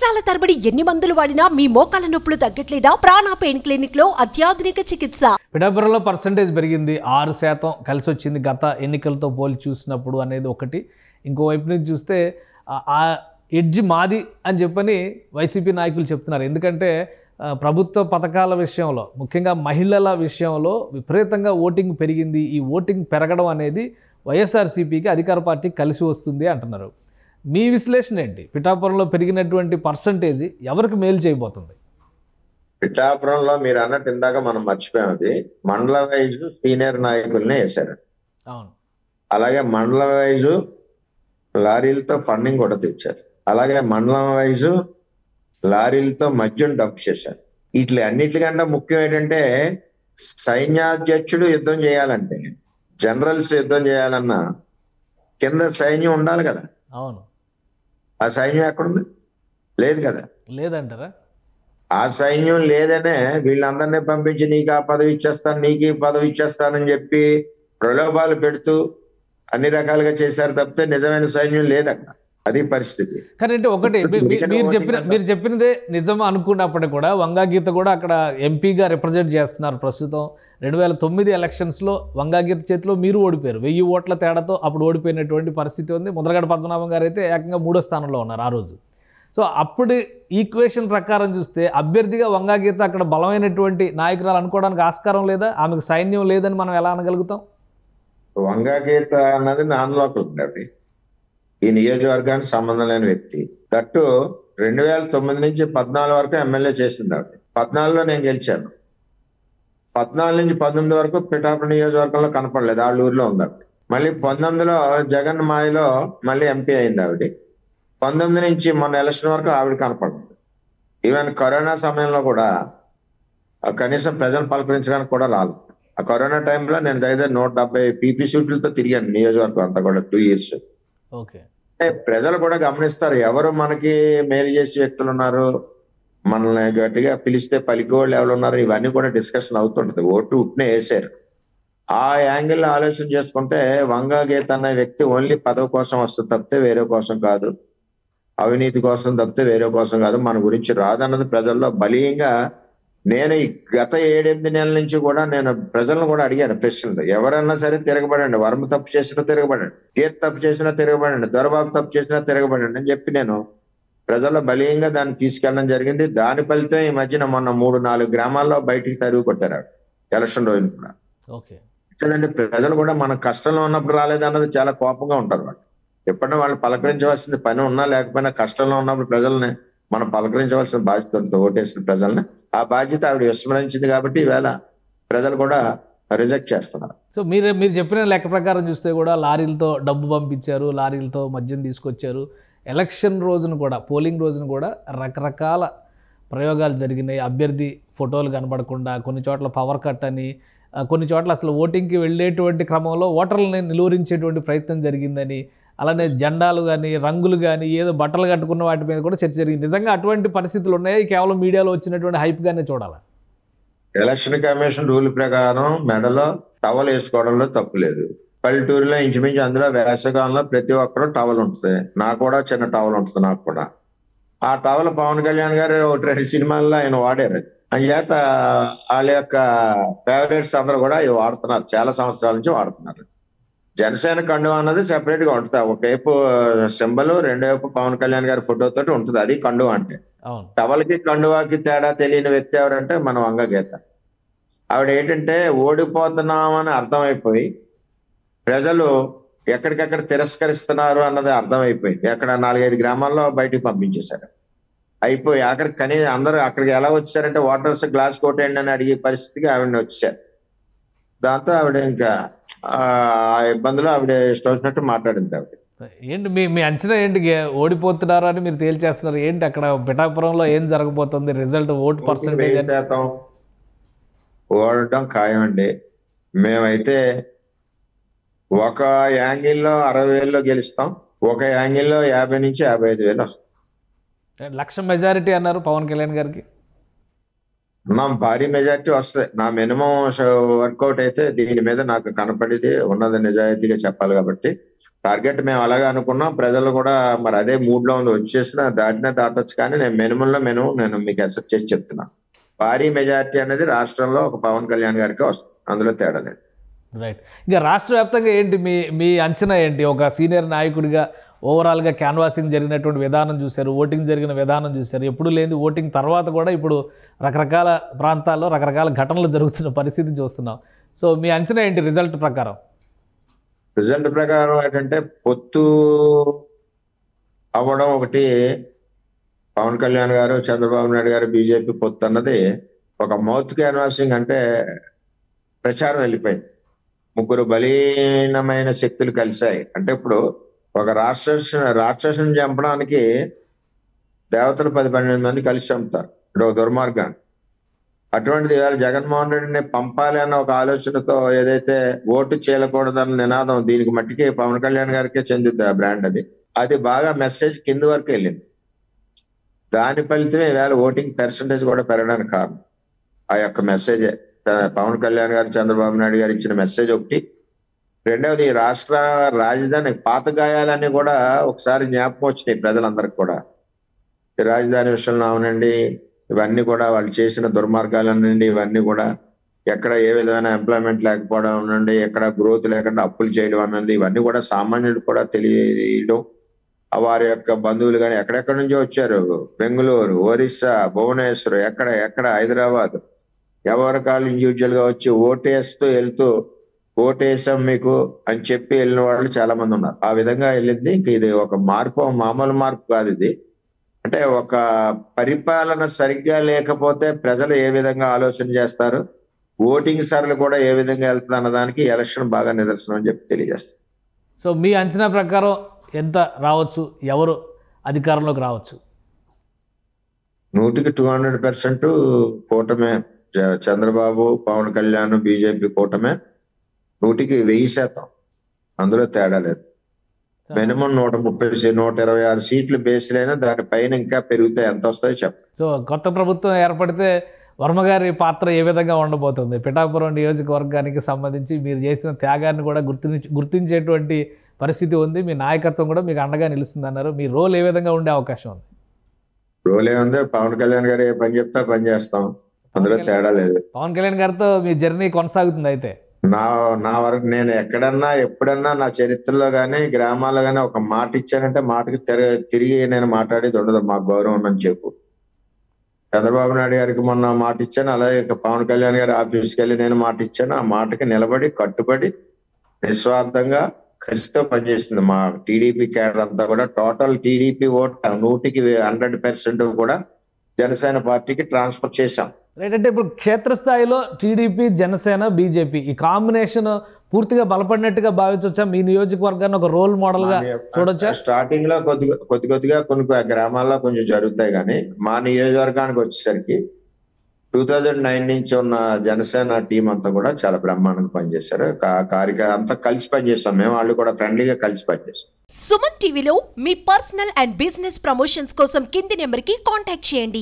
సంవత్సరాల తరబడి ఎన్ని మందులు వాడినా మీ మోకాల నొప్పులు తగ్గట్లేదా? ప్రాణ పెయిన్ క్లినిక్ లో అత్యాధునిక చికిత్స. పిఠాపురంలో పర్సంటేజ్ పెరిగింది, 6% కలిసి వచ్చింది గత ఎన్నికలతో పోలి చూసినప్పుడు అనేది ఒకటి. ఇంకోవైపు నుంచి చూస్తే ఆ ఎడ్జ్ మాది అని చెప్పని వైసీపీ నాయకులు చెప్తున్నారు. ఎందుకంటే ప్రభుత్వ పథకాల విషయంలో, ముఖ్యంగా మహిళల విషయంలో విపరీతంగా ఓటింగ్ పెరిగింది. ఈ ఓటింగ్ పెరగడం అనేది వైఎస్ఆర్సీపీకి అధికార పార్టీకి కలిసి వస్తుంది అంటున్నారు. మీ విశ్లేషణ ఏంటి? పిఠాపురంలో పెరిగినటువంటి పర్సంటేజ్ ఎవరికి మేలు చేయబోతుంది? పిఠాపురంలో మీరు అన్నట్టు ఇందాక మనం మర్చిపోయామది, మండల వైజు సీనియర్ నాయకుల్ని వేశారు. అవును, అలాగే మండల వైజు లారీలతో ఫండింగ్ కూడా తెచ్చారు. అలాగే మండలం వైజు లారీలతో మద్యం డంప్ చేశారు. ఇట్లా అన్నిటికంటే ముఖ్యం ఏంటంటే, సైన్యాధ్యక్షుడు యుద్ధం చేయాలంటే, జనరల్స్ యుద్ధం చేయాలన్నా కింద సైన్యం ఉండాలి కదా. అవును, ఆ సైన్యం ఎక్కడుంది? లేదు కదా. లేదంటారా? ఆ సైన్యం లేదనే వీళ్ళందరినీ పంపించి నీకు ఆ పదవి ఇచ్చేస్తాను, నీకు ఈ పదవి ఇచ్చేస్తానని చెప్పి ప్రలోభాలు పెడుతూ అన్ని రకాలుగా చేశారు తప్పితే నిజమైన సైన్యం లేదక్కడ. అది పరిస్థితి. కానీ అంటే ఒకటి, మీరు చెప్పినదే నిజం అనుకున్నప్పటికీ కూడా వంగా గీత కూడా అక్కడ ఎంపీగా రిప్రజెంట్ చేస్తున్నారు. ప్రస్తుతం 2009 ఎలక్షన్స్లో వంగా గీత చేతిలో మీరు ఓడిపోయారు. 1000 ఓట్ల తేడాతో అప్పుడు ఓడిపోయినటువంటి పరిస్థితి ఉంది. ముద్రగడ పద్మనాభం గారు అయితే ఏకంగా 3వ స్థానంలో ఉన్నారు ఆ రోజు. సో అప్పుడు ఈక్వేషన్ ప్రకారం చూస్తే అభ్యర్థిగా వంగా గీత అక్కడ బలమైనటువంటి నాయకురాలు అనుకోవడానికి ఆస్కారం లేదా? ఆమెకు సైన్యం లేదని మనం ఎలా అనగలుగుతాం? వంగా గీత అన్నది నాన్ లోకల్ ఉండేవి, ఈ నియోజకవర్గానికి సంబంధం లేని వ్యక్తి. దట్టు 2009 నుంచి 14 వరకు ఎమ్మెల్యే చేసింది ఆవిడ. 14లో నేను గెలిచాను. 14 నుంచి 19 వరకు పిఠాపురం నియోజకవర్గంలో కనపడలేదు, వాళ్ళ ఊర్లో ఉంది ఆవిడ. మళ్ళీ 19లో జగన్ మాయలో మళ్ళీ ఎంపీ అయింది ఆవిడ. 19 నుంచి మొన్న ఎలక్షన్ వరకు ఆవిడ కనపడలేదు. ఈవెన్ కరోనా సమయంలో కూడా కనీసం ప్రజలు పలకరించడానికి కూడా రాలేదు. ఆ కరోనా టైంలో నేను దగ్గర 170 పీపీ సీట్లతో తిరిగాను నియోజకవర్గం అంతా కూడా 2 years. ఓకే, ప్రజలు కూడా గమనిస్తారు ఎవరు మనకి మేలు చేసే వ్యక్తులు ఉన్నారు, మనల్ని గట్టిగా పిలిస్తే పలికేవాళ్ళు ఎవరు ఉన్నారు, ఇవన్నీ కూడా డిస్కషన్ అవుతుంటది. ఓటు ఉట్నే వేసారు. ఆ యాంగిల్ ఆలోచన చేసుకుంటే వంగా గీత అనే వ్యక్తి ఓన్లీ పదవి కోసం వస్తుంది తప్పితే వేరే కోసం కాదు, అవినీతి కోసం తప్పితే వేరే కోసం కాదు, మన గురించి రాదన్నది ప్రజల్లో బలీయంగా. నేను ఈ గత 7-8 నెలల నుంచి కూడా నేను ప్రజలను కూడా అడిగాను ప్రశ్నలు. ఎవరన్నా సరే తిరగబడండి, వర్మ తప్పు చేసినా తిరగబడండి, గీత తప్పు చేసినా తిరగబడండి, దొరబాబు తప్పు చేసినా తిరగబడండి అని చెప్పి నేను ప్రజల్లో బలీయంగా దాన్ని తీసుకెళ్ళడం జరిగింది. దాని ఫలితం ఈ మధ్యన మొన్న 3-4 గ్రామాల్లో బయటికి తరిగి కొట్టారు ఎలక్షన్ రోజున కూడా. లేదంటే ప్రజలు కూడా మన కష్టంలో ఉన్నప్పుడు రాలేదన్నది చాలా కోపంగా ఉంటారు వాళ్ళు. ఎప్పుడైనా వాళ్ళు పలకరించవలసింది పని ఉన్నా లేకపోయినా కష్టంలో ఉన్నప్పుడు ప్రజల్ని మనం పలకరించవలసిన బాధ్యత ఉంటుంది, ఓటేసిన ప్రజల్ని. ఆ బాధ్యత ఆవిడ విస్మరించింది కాబట్టి ఈవేళ ప్రజలు కూడా రిజెక్ట్ చేస్తున్నారు. సో మీరు చెప్పిన లెక్క ప్రకారం చూస్తే కూడా లారీలతో డబ్బు పంపించారు, లారీలతో మద్యం తీసుకొచ్చారు. ఎలక్షన్ రోజున కూడా, పోలింగ్ రోజున కూడా రకరకాల ప్రయోగాలు జరిగినాయి. అభ్యర్థి ఫోటోలు కనబడకుండా, కొన్ని చోట్ల పవర్ కట్ అని, కొన్ని చోట్ల అసలు ఓటింగ్కి వెళ్ళేటువంటి క్రమంలో ఓటర్లని నిలువరించేటువంటి ప్రయత్నం జరిగిందని, అలానే జెండాలు కానీ రంగులు కానీ ఏదో బట్టలు కట్టుకున్న వాటి మీద కూడా చర్చ జరిగింది. నిజంగా అటువంటి పరిస్థితులు ఉన్నాయి? కేవలం మీడియాలో వచ్చినటువంటి హైప్గానే చూడాలా? ఎలక్షన్ కమిషన్ రూల్ ప్రకారం మెడలో టవల్ వేసుకోవడంలో తప్పు లేదు. పల్లెటూరులో ఇంచుమించు అందులో వేసవకాలంలో ప్రతి ఒక్కరు టవల్ ఉంటుంది. నాకు కూడా చిన్న టవల్ ఉంటుంది. నాకు కూడా ఆ టవల్ పవన్ కళ్యాణ్ గారు 1-2 సినిమాల్లో ఆయన వాడారు. అందుచేత వాళ్ళ యొక్క ఫేవరెట్స్ అందరూ కూడా ఇవి వాడుతున్నారు, చాలా సంవత్సరాల నుంచి వాడుతున్నారు. జనసేన కండువా అన్నది సెపరేట్ గా ఉంటుంది. ఒకవైపు సింబల్, రెండో వైపు పవన్ కళ్యాణ్ గారి ఫోటోతో ఉంటుంది. అది కండువా అంటే. టవల్కి కండువాకి తేడా తెలియని వ్యక్తి ఎవరంటే మన వంగ గీత. ఆవిడ ఏంటంటే ఓడిపోతున్నామని అర్థమైపోయి ప్రజలు ఎక్కడికెక్కడ తిరస్కరిస్తున్నారు అన్నది అర్థమైపోయింది. అక్కడ 4-5 గ్రామాల్లో బయటికి పంపించేశారు. అయిపోయి ఆఖరికి కనీసం అందరూ అక్కడికి ఎలా వచ్చారంటే వాటర్స్ గ్లాస్ కొట్టేయండి అని అడిగే పరిస్థితికి ఆవిడని వచ్చారు. దాంతో ఆవిడ ఇంకా ఆ ఇబ్బందులు ఆవిడ ఇష్టం వచ్చినట్టు మాట్లాడింది ఆవిడ. ఏంటి మీ అంచనా ఏంటి? ఓడిపోతున్నారు అని మీరు తేల్చేస్తున్నారు ఏంటి? అక్కడ పిఠాపురంలో ఏం జరగబోతుంది? రిజల్ట్ ఓటు పర్సెంటేజ్ ఓడటం ఖాయం అండి. మేమైతే ఒక యాంగిల్లో 60,000లో గెలుస్తాం, ఒక యాంగిల్లో 50 నుంచి 55,000 వస్తాం. 1,00,000 మెజారిటీ అన్నారు పవన్ కళ్యాణ్ గారికి. నా భారీ మెజారిటీ వస్తాయి. నా మినిమం వర్కౌట్ అయితే దీని మీద నాకు కనపడేది ఉన్నది నిజాయితీగా చెప్పాలి కాబట్టి టార్గెట్ మేము అలాగే అనుకున్నాం. ప్రజలు కూడా మరి అదే మూడ్ లో ఉంది. వచ్చేసిన దాటినే దాటొచ్చు, కానీ నేను మినిమం నేను మీకు అసెప్ట్ చేసి చెప్తున్నాను. భారీ మెజారిటీ అనేది రాష్ట్రంలో ఒక పవన్ కళ్యాణ్ గారికి వస్తుంది, అందులో తేడా లేదు. రైట్. ఇంకా రాష్ట్ర వ్యాప్తంగా ఏంటి మీ అంచనా ఏంటి? ఒక సీనియర్ నాయకుడిగా ఓవరాల్గా క్యాన్వాసింగ్ జరిగినటువంటి విధానం చూశారు, ఓటింగ్ జరిగిన విధానం చూశారు. ఎప్పుడు లేని ఓటింగ్ తర్వాత కూడా ఇప్పుడు రకరకాల ప్రాంతాల్లో రకరకాల ఘటనలు జరుగుతున్న పరిస్థితి చూస్తున్నాం. సో మీ అంచనా ఏంటి రిజల్ట్ ప్రకారం? రిజల్ట్ ప్రకారం ఏంటంటే పొత్తు అవ్వడం ఒకటి, పవన్ కళ్యాణ్ గారు చంద్రబాబు నాయుడు గారు బీజేపీ పొత్తు అన్నది ఒక మౌత్ క్యాన్వాసింగ్, అంటే ప్రచారం వెళ్ళిపోయింది. ముగ్గురు బలీనమైన శక్తులు కలిశాయి. అంటే ఇప్పుడు ఒక రాక్షసుని చంపడానికి దేవతలు 10-12 మంది కలిసి చంపుతారు, అంటే ఒక దుర్మార్గాన్ని. అటువంటిది ఇవాళ జగన్మోహన్ రెడ్డిని పంపాలి అన్న ఒక ఆలోచనతో ఏదైతే ఓటు చేయకూడదన్న నినాదం, దీనికి మట్టికి పవన్ కళ్యాణ్ గారికే చెందుతుంది ఆ బ్రాండ్. అది బాగా మెసేజ్ కింద వరకు వెళ్ళింది. దాని ఫలితమే ఇవాళ ఓటింగ్ పర్సంటేజ్ కూడా పెరగడానికి కారణం ఆ యొక్క మెసేజ్. పవన్ కళ్యాణ్ గారు చంద్రబాబు నాయుడు గారు ఇచ్చిన మెసేజ్ ఒకటి. రెండవది, రాష్ట్ర రాజధాని పాత గాయాలన్నీ కూడా ఒకసారి జ్ఞాపకం వచ్చినాయి ప్రజలందరికీ కూడా. ఈ రాజధాని విషయంలో అవునండి, ఇవన్నీ కూడా వాళ్ళు చేసిన దుర్మార్గాలనండి, ఇవన్నీ కూడా ఎక్కడ ఏ విధమైన ఎంప్లాయ్మెంట్ లేకపోవడం అనండి, ఎక్కడ గ్రోత్ లేకుండా అప్పులు చేయడం అనండి, ఇవన్నీ కూడా సామాన్యుడు కూడా తెలియడం. వారి యొక్క బంధువులు కానీ ఎక్కడెక్కడి నుంచో వచ్చారు, బెంగళూరు, ఒరిస్సా, భువనేశ్వర్, ఎక్కడ హైదరాబాద్, ఎవరి కాళ్ళు ఇండివిజువల్ గా వచ్చి ఓటేస్తూ వెళ్తూ ఓటేసాం మీకు అని చెప్పి వెళ్ళిన వాళ్ళు చాలా మంది ఉన్నారు. ఆ విధంగా వెళ్ళింది. ఇంక ఇది ఒక మార్పు, మామూలు మార్పు కాదు ఇది. అంటే ఒక పరిపాలన సరిగ్గా లేకపోతే ప్రజలు ఏ విధంగా ఆలోచన చేస్తారు, ఓటింగ్ సరళి కూడా ఏ విధంగా వెళ్తుంది అన్నదానికి ఎలక్షన్ బాగా నిదర్శనం అని చెప్పి తెలియజేస్తారు. సో మీ అంచనా ప్రకారం ఎంత రావచ్చు, ఎవరు అధికారంలోకి రావచ్చు? 100% కూటమే. చంద్రబాబు, పవన్ కళ్యాణ్, బీజేపీ కూటమే. 100% అందులో తేడా లేదు. మినిమం 136 సీట్లు బేస్లైనా దానిపైన ఇంకా పెరుగుతాయి. ఎంత వస్తాయో చెప్పండి. సో కొత్త ప్రభుత్వం ఏర్పడితే వర్మగారి పాత్ర ఏ విధంగా ఉండబోతుంది? పిఠాపురం నియోజకవర్గానికి సంబంధించి మీరు చేసిన త్యాగాన్ని కూడా గుర్తించేటువంటి పరిస్థితి ఉంది. మీ నాయకత్వం కూడా మీకు అండగా నిలుస్తుంది అన్నారు. మీ రోల్ ఏ విధంగా ఉండే అవకాశం ఉంది? రోల్ ఏముంది, పవన్ కళ్యాణ్ గారు ఏ పని చెప్తా పని చేస్తాం, అందులో తేడా లేదు. పవన్ కళ్యాణ్ గారితో మీ జర్నీ కొనసాగుతుంది అయితే? నా వరకు నేను ఎక్కడన్నా ఎప్పుడన్నా నా చరిత్రలో గానీ గ్రామాల్లో గానీ ఒక మాట ఇచ్చానంటే మాటకి తిరిగి నేను మాట్లాడేది ఉండదు. మాకు గౌరవం ఉందని చెప్పు. చంద్రబాబు నాయుడు గారికి మొన్న మాట ఇచ్చాను, అలాగే పవన్ కళ్యాణ్ గారి ఆఫీస్కి వెళ్ళి నేను మాట ఇచ్చాను. ఆ మాటకి నిలబడి కట్టుబడి నిస్వార్థంగా ఖచ్చితంగా పనిచేస్తుంది మా టీడీపీ క్యాడర్ అంతా కూడా. టోటల్ టీడీపీ ఓట్ 100% కూడా జనసేన పార్టీకి ట్రాన్స్ఫర్ చేశాం. రైట్. అంటే ఇప్పుడు క్షేత్రస్థాయిలో టీడీపీ, జనసేన, బీజేపీ ఈ కాంబినేషన్ పూర్తిగా బలపడినట్టుగా భావించవచ్చా? మీ నియోజకవర్గాన్ని ఒక రోల్ మోడల్ గా చూడొచ్చా? స్టార్టింగ్ లో కొద్దిగా కొన్ని గ్రామాల్లో కొంచెం జరుగుతాయి, కానీ మా నియోజకవర్గానికి వచ్చేసరికి 2009 నుంచి ఉన్న జనసేన టీం అంతా కూడా చాలా బ్రహ్మాండంగా పనిచేశారు. అంతా కలిసి పనిచేస్తాం మేము, వాళ్ళు కూడా ఫ్రెండ్లీగా కలిసి పనిచేస్తాం. సుమన్ టీవీలో మీ పర్సనల్ అండ్ బిజినెస్ ప్రమోషన్స్ కోసం కింది నెంబర్ కి కాంటాక్ట్ చేయండి.